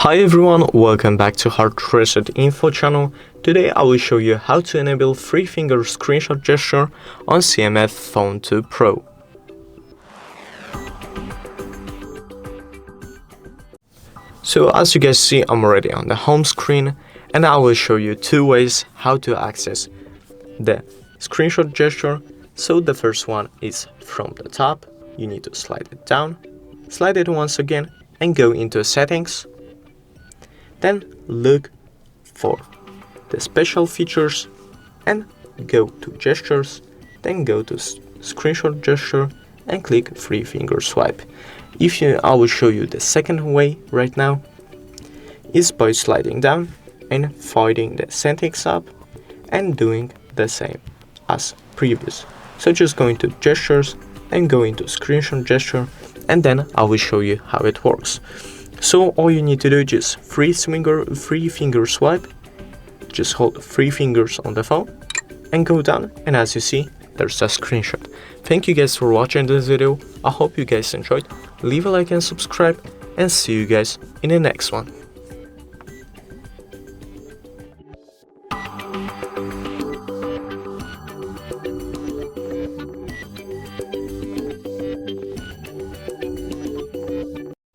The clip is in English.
Hi everyone, welcome back to HardReset.Info channel. Today I will show you how to enable 3-finger screenshot gesture on CMF Phone 2 Pro. So as you guys see, I'm already on the home screen and I will show you 2 ways how to access the screenshot gesture. So the first one is from the top. You need to slide it down, slide it once again and go into settings. Then look for the special features and go to gestures, then go to screenshot gesture and click 3-finger swipe. I will show you the second way right now is by sliding down and folding the settings up and doing the same as previous. So just go into gestures and go into screenshot gesture and then I will show you how it works. So all you need to do is just 3-finger swipe, just hold 3 fingers on the phone and go down, and as you see, there's a screenshot. Thank you guys for watching this video. I hope you guys enjoyed. Leave a like and subscribe and see you guys in the next one.